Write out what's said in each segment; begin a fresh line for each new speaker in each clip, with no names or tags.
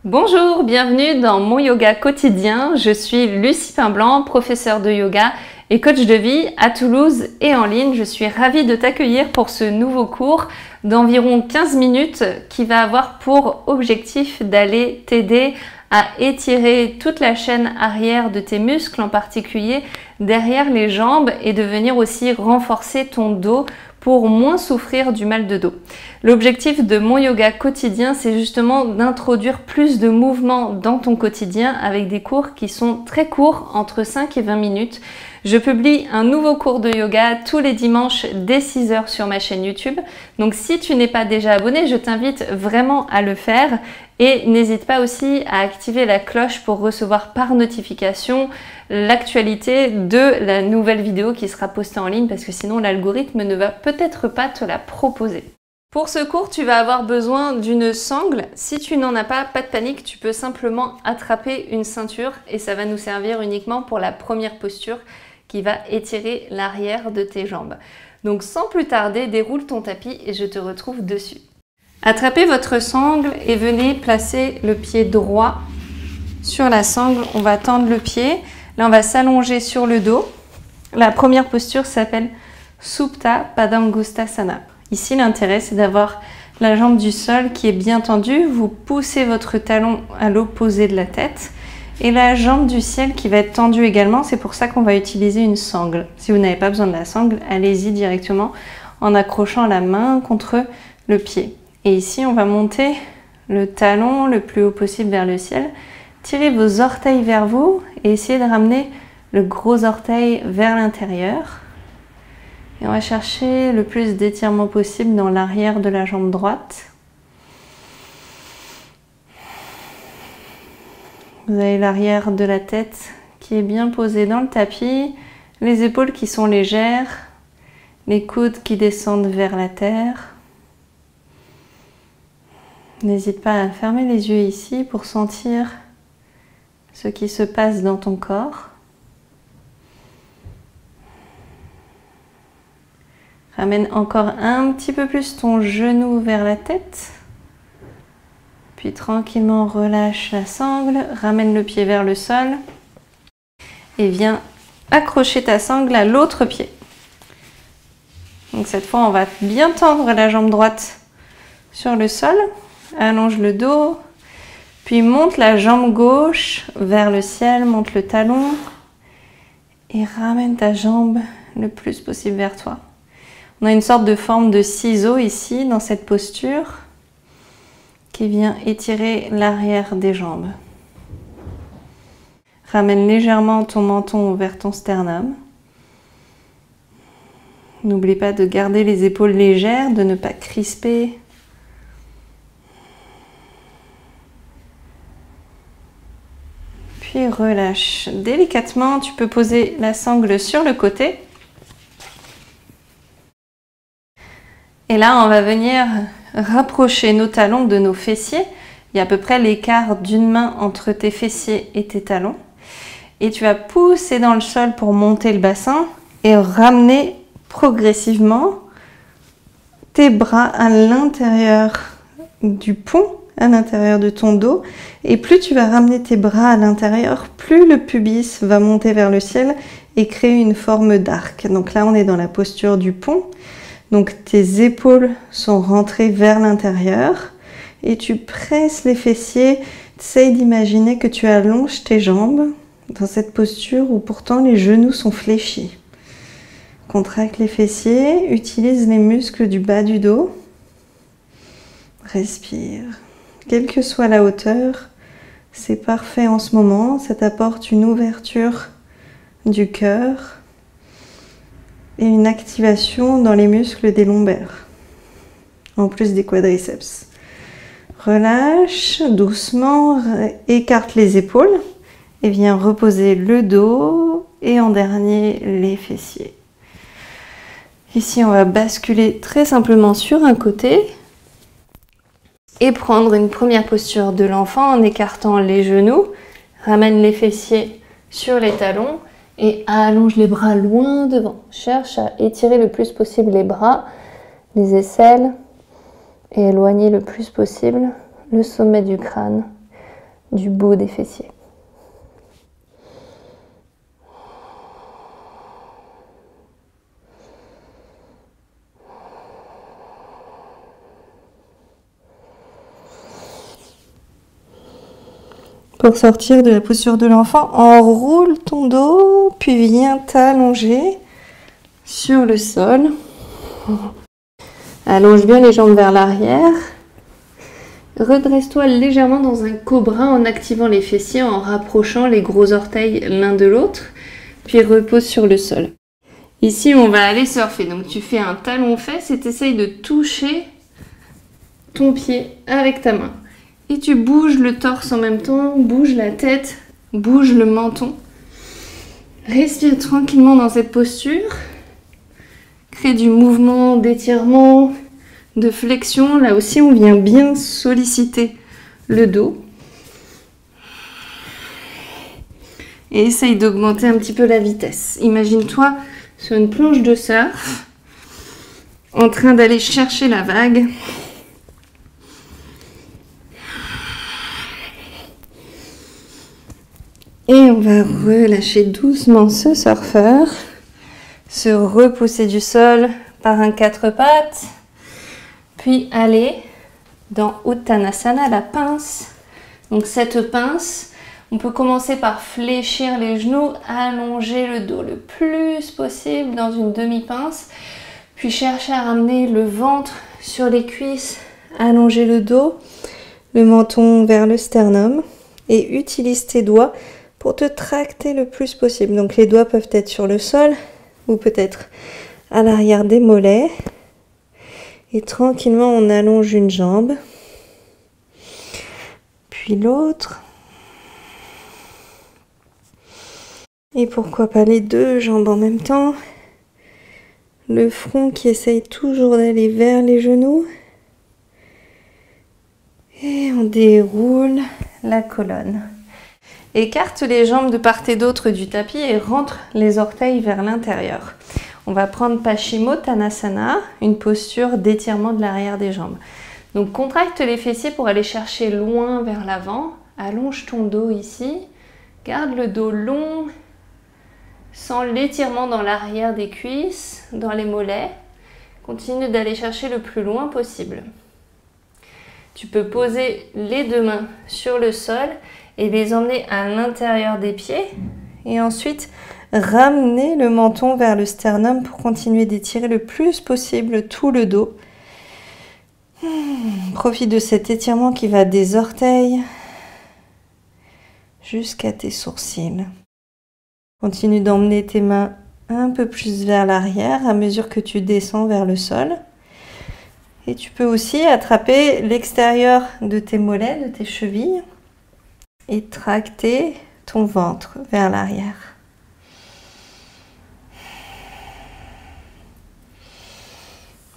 Bonjour, bienvenue dans mon yoga quotidien. Je suis Lucie Pinblanc, professeure de yoga et coach de vie à Toulouse et en ligne. Je suis ravie de t'accueillir pour ce nouveau cours d'environ 15 minutes qui va avoir pour objectif d'aller t'aider à étirer toute la chaîne arrière de tes muscles, en particulier derrière les jambes, et de venir aussi renforcer ton dos pour moins souffrir du mal de dos. L'objectif de mon yoga quotidien, c'est justement d'introduire plus de mouvements dans ton quotidien avec des cours qui sont très courts, entre 5 et 20 minutes. Je publie un nouveau cours de yoga tous les dimanches dès 6 h sur ma chaîne YouTube. Donc si tu n'es pas déjà abonné, je t'invite vraiment à le faire. Et n'hésite pas aussi à activer la cloche pour recevoir par notification l'actualité de la nouvelle vidéo qui sera postée en ligne, parce que sinon l'algorithme ne va peut-être pas te la proposer. Pour ce cours, tu vas avoir besoin d'une sangle. Si tu n'en as pas, pas de panique, tu peux simplement attraper une ceinture et ça va nous servir uniquement pour la première posture qui va étirer l'arrière de tes jambes. Donc sans plus tarder, déroule ton tapis et je te retrouve dessus. Attrapez votre sangle et venez placer le pied droit sur la sangle. On va tendre le pied. Là, on va s'allonger sur le dos. La première posture s'appelle Supta Padangusthasana. Ici, l'intérêt, c'est d'avoir la jambe du sol qui est bien tendue. Vous poussez votre talon à l'opposé de la tête. Et la jambe du ciel qui va être tendue également. C'est pour ça qu'on va utiliser une sangle. Si vous n'avez pas besoin de la sangle, allez-y directement en accrochant la main contre le pied. Et ici, on va monter le talon le plus haut possible vers le ciel. Tirez vos orteils vers vous et essayez de ramener le gros orteil vers l'intérieur. Et on va chercher le plus d'étirement possible dans l'arrière de la jambe droite. Vous avez l'arrière de la tête qui est bien posée dans le tapis, les épaules qui sont légères, les coudes qui descendent vers la terre. N'hésite pas à fermer les yeux ici pour sentir ce qui se passe dans ton corps. Ramène encore un petit peu plus ton genou vers la tête. Puis tranquillement relâche la sangle, ramène le pied vers le sol et viens accrocher ta sangle à l'autre pied. Donc cette fois, on va bien tendre la jambe droite sur le sol. Allonge le dos, puis monte la jambe gauche vers le ciel, monte le talon et ramène ta jambe le plus possible vers toi. On a une sorte de forme de ciseau ici dans cette posture qui vient étirer l'arrière des jambes. Ramène légèrement ton menton vers ton sternum. N'oublie pas de garder les épaules légères, de ne pas crisper. Puis relâche délicatement. Tu peux poser la sangle sur le côté. Et là, on va venir rapprocher nos talons de nos fessiers. Il y a à peu près l'écart d'une main entre tes fessiers et tes talons. Et tu vas pousser dans le sol pour monter le bassin et ramener progressivement tes bras à l'intérieur du pont, à l'intérieur de ton dos. Et plus tu vas ramener tes bras à l'intérieur, plus le pubis va monter vers le ciel et créer une forme d'arc. Donc là, on est dans la posture du pont. Donc tes épaules sont rentrées vers l'intérieur et tu presses les fessiers. Essaye d'imaginer que tu allonges tes jambes dans cette posture où pourtant les genoux sont fléchis. Contracte les fessiers, utilise les muscles du bas du dos. Respire. Quelle que soit la hauteur, c'est parfait en ce moment. Ça t'apporte une ouverture du cœur et une activation dans les muscles des lombaires, en plus des quadriceps. Relâche doucement, écarte les épaules et viens reposer le dos et en dernier les fessiers. Ici, on va basculer très simplement sur un côté et prendre une première posture de l'enfant en écartant les genoux. Ramène les fessiers sur les talons et allonge les bras loin devant. Cherche à étirer le plus possible les bras, les aisselles et éloigner le plus possible le sommet du crâne du bout des fessiers. Pour sortir de la posture de l'enfant, enroule ton dos, puis viens t'allonger sur le sol. Allonge bien les jambes vers l'arrière. Redresse-toi légèrement dans un cobra en activant les fessiers, en rapprochant les gros orteils l'un de l'autre, puis repose sur le sol. Ici, on va aller surfer. Donc, tu fais un talon-fesse et tu essayes de toucher ton pied avec ta main. Et tu bouges le torse en même temps, bouge la tête, bouge le menton. Respire tranquillement dans cette posture. Crée du mouvement, d'étirement, de flexion. Là aussi, on vient bien solliciter le dos. Et essaye d'augmenter un petit peu la vitesse. Imagine-toi sur une planche de surf, en train d'aller chercher la vague. Et on va relâcher doucement ce surfeur, se repousser du sol par un 4 pattes, puis aller dans Uttanasana, la pince. Donc cette pince, on peut commencer par fléchir les genoux, allonger le dos le plus possible dans une demi-pince, puis chercher à ramener le ventre sur les cuisses, allonger le dos, le menton vers le sternum et utilise tes doigts pour te tracter le plus possible. Donc les doigts peuvent être sur le sol ou peut-être à l'arrière des mollets. Et tranquillement, on allonge une jambe, puis l'autre. Et pourquoi pas les deux jambes en même temps. Le front qui essaye toujours d'aller vers les genoux. Et on déroule la colonne. Écarte les jambes de part et d'autre du tapis et rentre les orteils vers l'intérieur. On va prendre Paschimottanasana, une posture d'étirement de l'arrière des jambes. Donc contracte les fessiers pour aller chercher loin vers l'avant. Allonge ton dos ici. Garde le dos long. Sens l'étirement dans l'arrière des cuisses, dans les mollets. Continue d'aller chercher le plus loin possible. Tu peux poser les deux mains sur le sol et les emmener à l'intérieur des pieds. Et ensuite, ramener le menton vers le sternum pour continuer d'étirer le plus possible tout le dos. Profite de cet étirement qui va des orteils jusqu'à tes sourcils. Continue d'emmener tes mains un peu plus vers l'arrière à mesure que tu descends vers le sol. Et tu peux aussi attraper l'extérieur de tes mollets, de tes chevilles et tracter ton ventre vers l'arrière.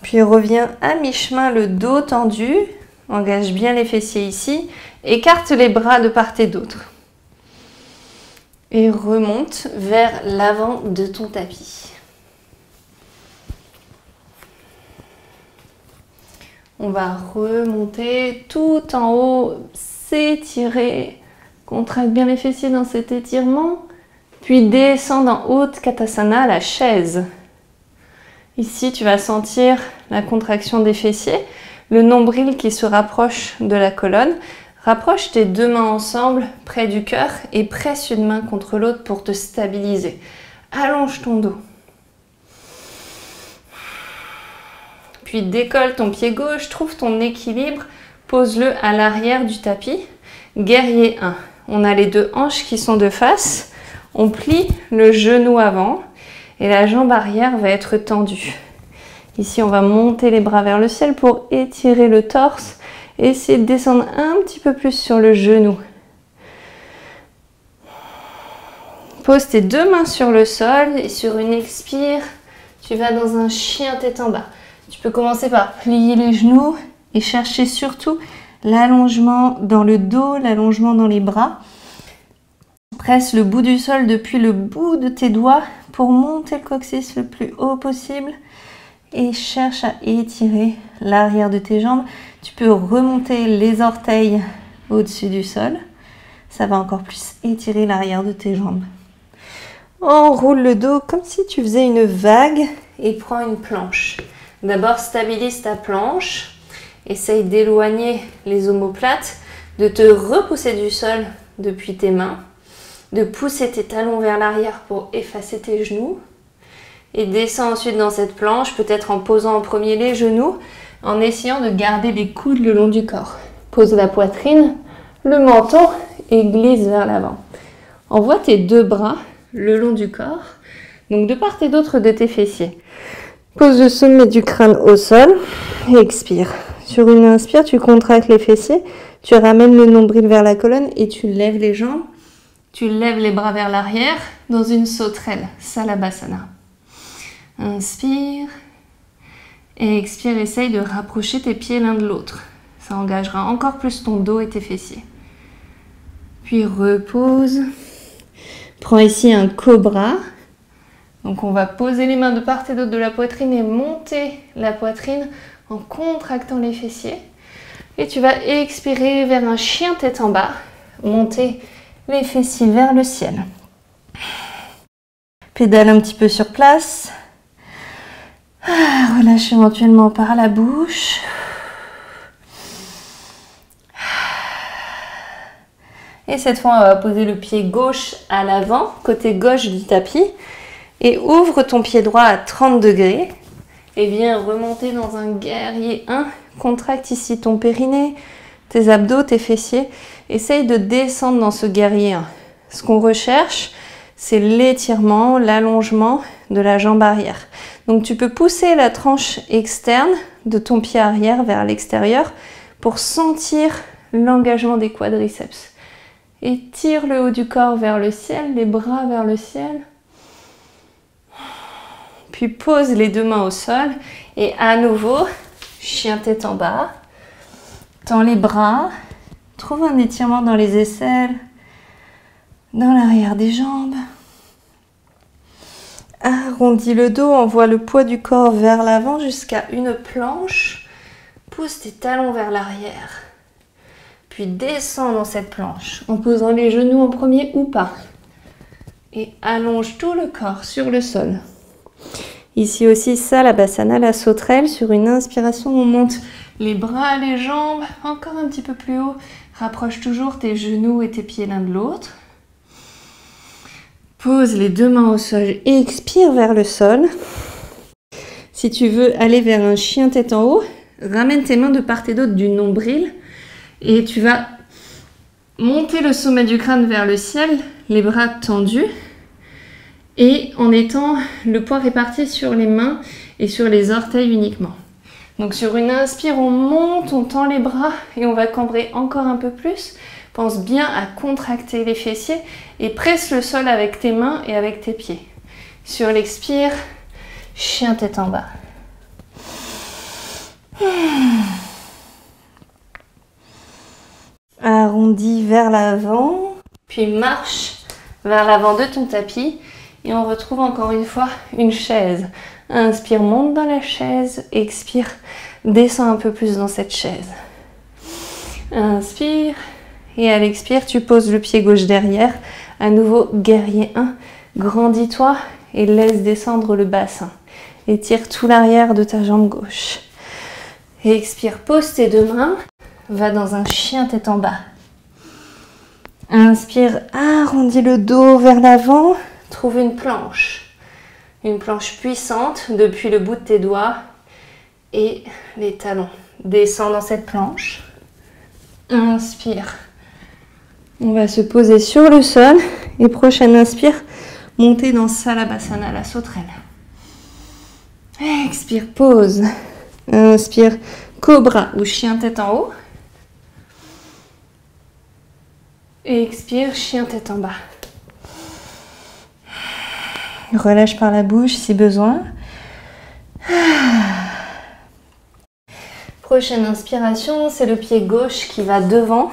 Puis reviens à mi-chemin, le dos tendu. Engage bien les fessiers ici. Écarte les bras de part et d'autre. Et remonte vers l'avant de ton tapis. On va remonter tout en haut, s'étirer. Contracte bien les fessiers dans cet étirement. Puis descendre en Utkatasana, la chaise. Ici, tu vas sentir la contraction des fessiers, le nombril qui se rapproche de la colonne. Rapproche tes deux mains ensemble près du cœur et presse une main contre l'autre pour te stabiliser. Allonge ton dos. Puis décolle ton pied gauche, trouve ton équilibre, pose-le à l'arrière du tapis. Guerrier 1. On a les deux hanches qui sont de face. On plie le genou avant et la jambe arrière va être tendue. Ici, on va monter les bras vers le ciel pour étirer le torse et essayer de descendre un petit peu plus sur le genou. Pose tes deux mains sur le sol et sur une expire, tu vas dans un chien tête en bas. Tu peux commencer par plier les genoux et chercher surtout l'allongement dans le dos, l'allongement dans les bras. Presse le bout du sol depuis le bout de tes doigts pour monter le coccyx le plus haut possible et cherche à étirer l'arrière de tes jambes. Tu peux remonter les orteils au-dessus du sol Ça va encore plus étirer l'arrière de tes jambes. Enroule le dos comme si tu faisais une vague et prends une planche. D'abord, stabilise ta planche. Essaye d'éloigner les omoplates, de te repousser du sol depuis tes mains, de pousser tes talons vers l'arrière pour effacer tes genoux. Et descends ensuite dans cette planche, peut-être en posant en premier les genoux, en essayant de garder les coudes le long du corps. Pose la poitrine, le menton et glisse vers l'avant. Envoie tes deux bras le long du corps, donc de part et d'autre de tes fessiers. Pose le sommet du crâne au sol et expire. Sur une inspire, tu contractes les fessiers, tu ramènes le nombril vers la colonne et tu lèves les jambes. Tu lèves les bras vers l'arrière dans une sauterelle, Salabhasana. Inspire et expire, essaye de rapprocher tes pieds l'un de l'autre. Ça engagera encore plus ton dos et tes fessiers. Puis repose. Prends ici un cobra. Donc on va poser les mains de part et d'autre de la poitrine et monter la poitrine en contractant les fessiers. Et tu vas expirer vers un chien tête en bas. Monter les fessiers vers le ciel. Pédale un petit peu sur place. Relâche éventuellement par la bouche. Et cette fois, on va poser le pied gauche à l'avant, côté gauche du tapis. Et ouvre ton pied droit à 30 degrés. Et viens remonter dans un guerrier 1. Contracte ici ton périnée, tes abdos, tes fessiers. Essaye de descendre dans ce guerrier 1. Ce qu'on recherche, c'est l'étirement, l'allongement de la jambe arrière. Donc tu peux pousser la tranche externe de ton pied arrière vers l'extérieur pour sentir l'engagement des quadriceps. Étire le haut du corps vers le ciel, les bras vers le ciel. Puis pose les deux mains au sol et à nouveau, chien tête en bas. Tends les bras, trouve un étirement dans les aisselles, dans l'arrière des jambes. Arrondis le dos, envoie le poids du corps vers l'avant jusqu'à une planche. Pousse tes talons vers l'arrière. Puis descends dans cette planche en posant les genoux en premier ou pas. Et allonge tout le corps sur le sol. Ici aussi, Salabhasana, la sauterelle. Sur une inspiration, on monte les bras, les jambes, encore un petit peu plus haut. Rapproche toujours tes genoux et tes pieds l'un de l'autre. Pose les deux mains au sol et expire vers le sol. Si tu veux aller vers un chien tête en haut, ramène tes mains de part et d'autre du nombril et tu vas monter le sommet du crâne vers le ciel, les bras tendus et en étant le poids réparti sur les mains et sur les orteils uniquement. Donc sur une inspire, on monte, on tend les bras et on va cambrer encore un peu plus. Pense bien à contracter les fessiers et presse le sol avec tes mains et avec tes pieds. Sur l'expire, chien tête en bas. Arrondis vers l'avant, puis marche vers l'avant de ton tapis et on retrouve encore une fois une chaise. Inspire, monte dans la chaise, expire, descends un peu plus dans cette chaise. Inspire. Et à l'expire, tu poses le pied gauche derrière. À nouveau, guerrier 1. Grandis-toi et laisse descendre le bassin. Étire tout l'arrière de ta jambe gauche. Et expire, pose tes deux mains. Va dans un chien tête en bas. Inspire, arrondis le dos vers l'avant. Trouve une planche. Une planche puissante depuis le bout de tes doigts et les talons. Descends dans cette planche. Inspire. On va se poser sur le sol et prochaine inspire, monter dans Salabhasana, la sauterelle. Expire, pause. Inspire, cobra ou chien tête en haut. Et expire, chien tête en bas. Relâche par la bouche si besoin. Prochaine inspiration, c'est le pied gauche qui va devant.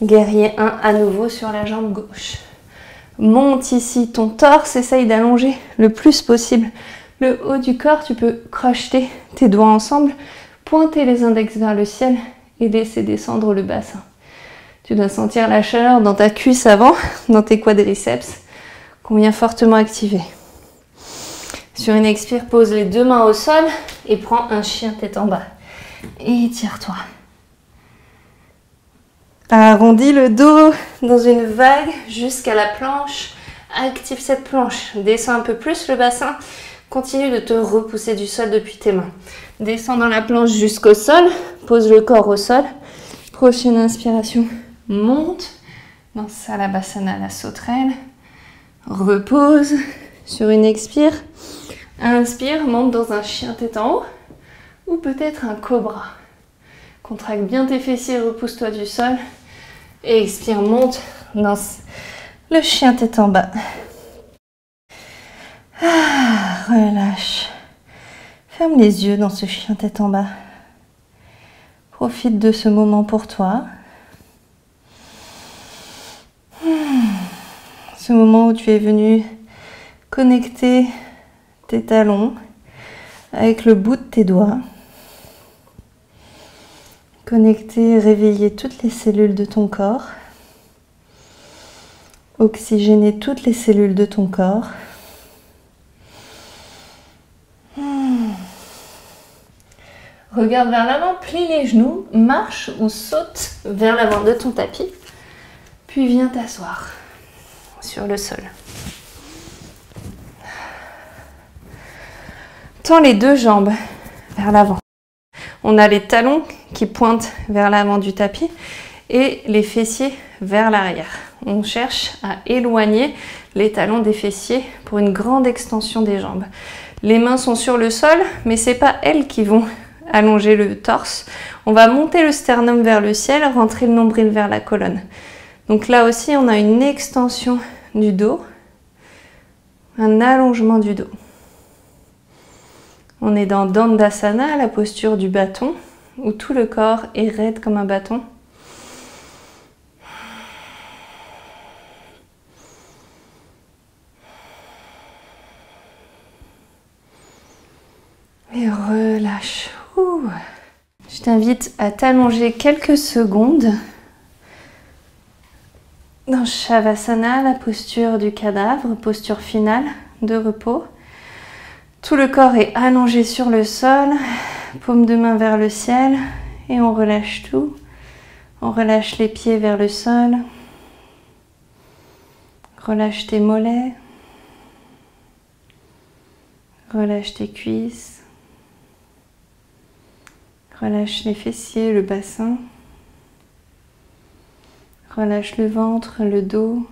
Guerrier 1 à nouveau sur la jambe gauche. Monte ici ton torse, essaye d'allonger le plus possible le haut du corps. Tu peux crocheter tes doigts ensemble, pointer les index vers le ciel et laisser descendre le bassin. Tu dois sentir la chaleur dans ta cuisse avant, dans tes quadriceps, qu'on vient fortement activer. Sur une expire, pose les deux mains au sol et prends un chien tête en bas. Et étire-toi. Arrondis le dos dans une vague jusqu'à la planche. Active cette planche. Descends un peu plus le bassin. Continue de te repousser du sol depuis tes mains. Descends dans la planche jusqu'au sol. Pose le corps au sol. Prochaine inspiration. Monte dans Salabhasana, la sauterelle. Repose sur une expire. Inspire, monte dans un chien tête en haut ou peut-être un cobra. Contracte bien tes fessiers, repousse-toi du sol. Et expire, monte dans le chien tête en bas. Relâche. Ferme les yeux dans ce chien tête en bas. Profite de ce moment pour toi. Ce moment où tu es venu connecter tes talons avec le bout de tes doigts. Connecter, réveiller toutes les cellules de ton corps. Oxygéner toutes les cellules de ton corps. Regarde vers l'avant, plie les genoux, marche ou saute vers l'avant de ton tapis. Puis viens t'asseoir sur le sol. Tends les deux jambes vers l'avant. On a les talons qui pointent vers l'avant du tapis et les fessiers vers l'arrière. On cherche à éloigner les talons des fessiers pour une grande extension des jambes. Les mains sont sur le sol, mais ce n'est pas elles qui vont allonger le torse. On va monter le sternum vers le ciel, rentrer le nombril vers la colonne. Donc là aussi, on a une extension du dos, un allongement du dos. On est dans Dandasana, la posture du bâton, où tout le corps est raide comme un bâton. Et relâche. Ouh. Je t'invite à t'allonger quelques secondes dans Shavasana, la posture du cadavre, posture finale de repos. Tout le corps est allongé sur le sol, paume de main vers le ciel et on relâche tout. On relâche les pieds vers le sol. Relâche tes mollets. Relâche tes cuisses. Relâche les fessiers, le bassin. Relâche le ventre, le dos.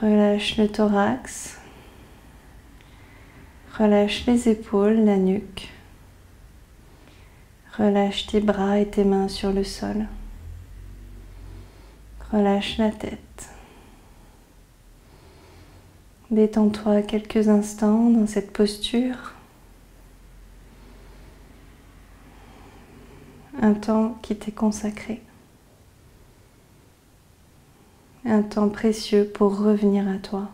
Relâche le thorax. Relâche les épaules, la nuque. Relâche tes bras et tes mains sur le sol. Relâche la tête. Détends-toi quelques instants dans cette posture. Un temps qui t'est consacré. Un temps précieux pour revenir à toi.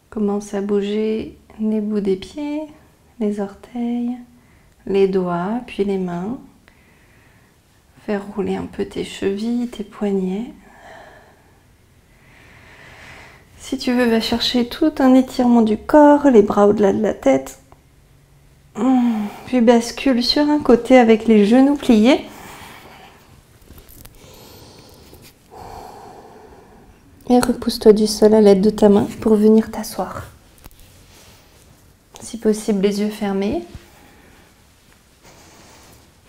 Commence à bouger les bouts des pieds, les orteils, les doigts, puis les mains. Faire rouler un peu tes chevilles, tes poignets. Si tu veux, va chercher tout un étirement du corps, les bras au-delà de la tête. Puis bascule sur un côté avec les genoux pliés. Et repousse-toi du sol à l'aide de ta main pour venir t'asseoir. Si possible, les yeux fermés.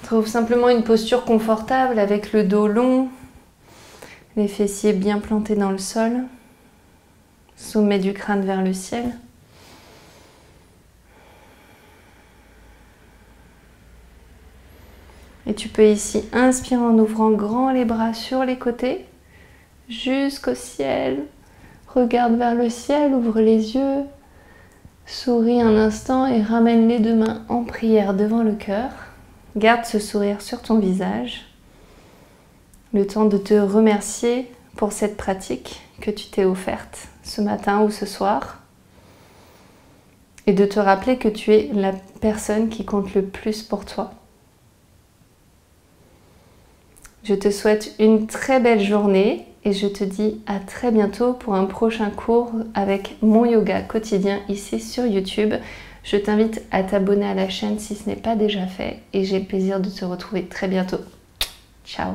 Trouve simplement une posture confortable avec le dos long, Les fessiers bien plantés dans le sol. Sommet du crâne vers le ciel. Et tu peux ici inspirer en ouvrant grand les bras sur les côtés, jusqu'au ciel. Regarde vers le ciel, ouvre les yeux, souris un instant et ramène les deux mains en prière devant le cœur. Garde ce sourire sur ton visage. Le temps de te remercier pour cette pratique que tu t'es offerte ce matin ou ce soir. Et de te rappeler que tu es la personne qui compte le plus pour toi. Je te souhaite une très belle journée et je te dis à très bientôt pour un prochain cours avec mon yoga quotidien ici sur YouTube. Je t'invite à t'abonner à la chaîne si ce n'est pas déjà fait et j'ai le plaisir de te retrouver très bientôt. Ciao!